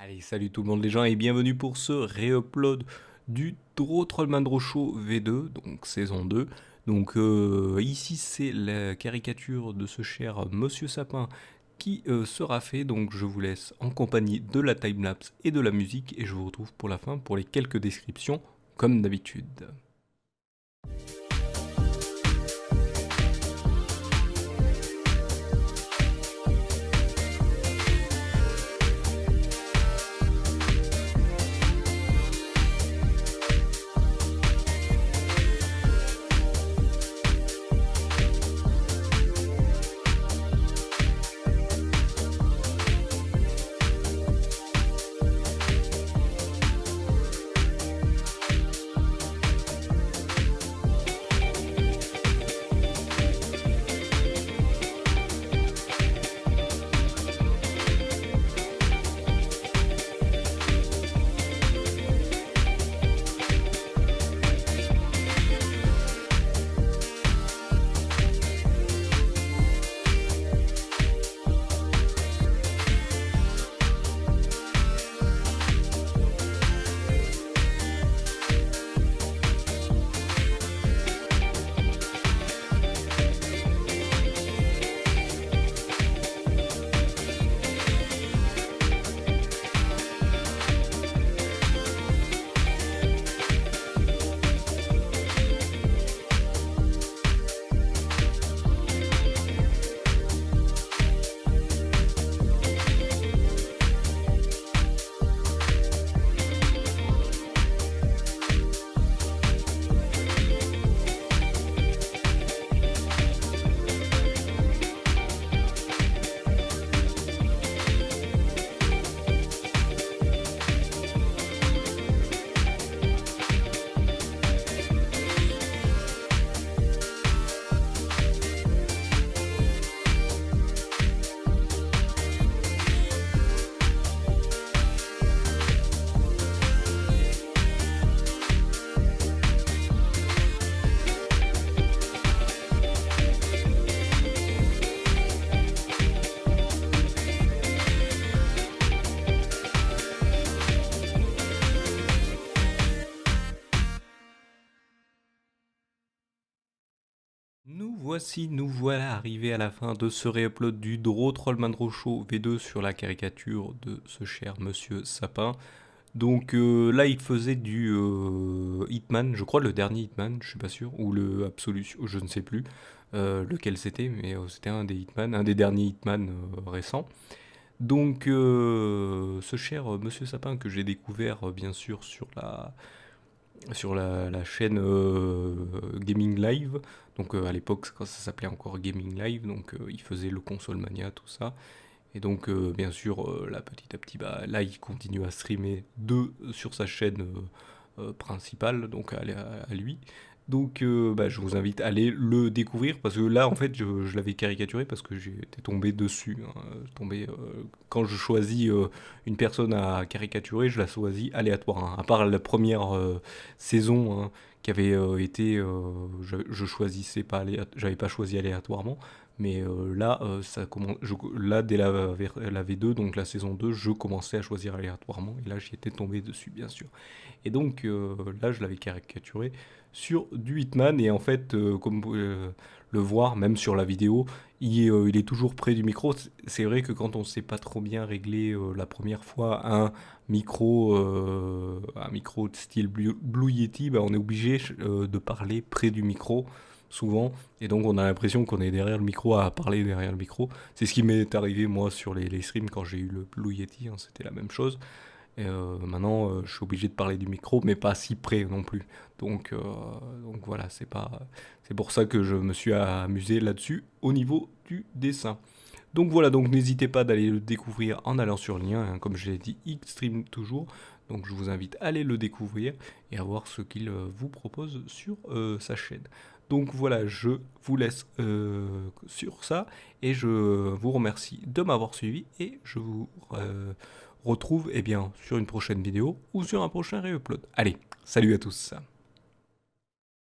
Allez, salut tout le monde les gens et bienvenue pour ce réupload du Draw Trollman Draw Show V2, donc saison 2. Donc ici c'est la caricature de ce cher Monsieur Sapin qui sera fait, donc je vous laisse en compagnie de la timelapse et de la musique et je vous retrouve pour la fin pour les quelques descriptions comme d'habitude. Nous voilà arrivés à la fin de ce réupload du Draw Trollman Draw Show V2 sur la caricature de ce cher Monsieur Sapin. Donc là il faisait du Hitman, je crois le dernier Hitman, je suis pas sûr, ou le Absolution, je ne sais plus lequel c'était, mais c'était un des Hitman, un des derniers Hitman récents. Donc ce cher Monsieur Sapin que j'ai découvert bien sûr sur la chaîne Gaming Live, donc à l'époque quand ça s'appelait encore Gaming Live, donc il faisait le Console Mania, tout ça. Et donc bien sûr là petit à petit, bah, là il continue à streamer sur sa chaîne principale, donc à lui. Donc bah, je vous invite à aller le découvrir parce que là en fait je l'avais caricaturé parce que j'étais tombé dessus, hein, quand je choisis une personne à caricaturer, je la choisis aléatoirement, hein. À part la première saison, hein, qui avait été, je choisissais pas, j'avais pas choisi aléatoirement, mais là, là dès la V2, donc la saison 2, je commençais à choisir aléatoirement, et là j'y étais tombé dessus bien sûr. Et donc là je l'avais caricaturé sur du Hitman, et en fait, comme vous pouvez le voir, même sur la vidéo, il est toujours près du micro. C'est vrai que quand on ne sait pas trop bien régler la première fois un micro de style Blue Yeti, bah, on est obligé de parler près du micro souvent, et donc on a l'impression qu'on est derrière le micro à parler derrière le micro. C'est ce qui m'est arrivé moi sur les streams quand j'ai eu le Blue Yeti, hein, c'était la même chose. Et maintenant, je suis obligé de parler du micro, mais pas si près non plus. Donc voilà, c'est pour ça que je me suis amusé là-dessus au niveau du dessin. Donc voilà, donc n'hésitez pas d'aller le découvrir en allant sur le lien, hein, comme je l'ai dit, Xstream toujours. Donc je vous invite à aller le découvrir et à voir ce qu'il vous propose sur sa chaîne. Donc voilà, je vous laisse sur ça et je vous remercie de m'avoir suivi et je vous retrouve, eh bien, sur une prochaine vidéo ou sur un prochain réupload. Allez, salut à tous.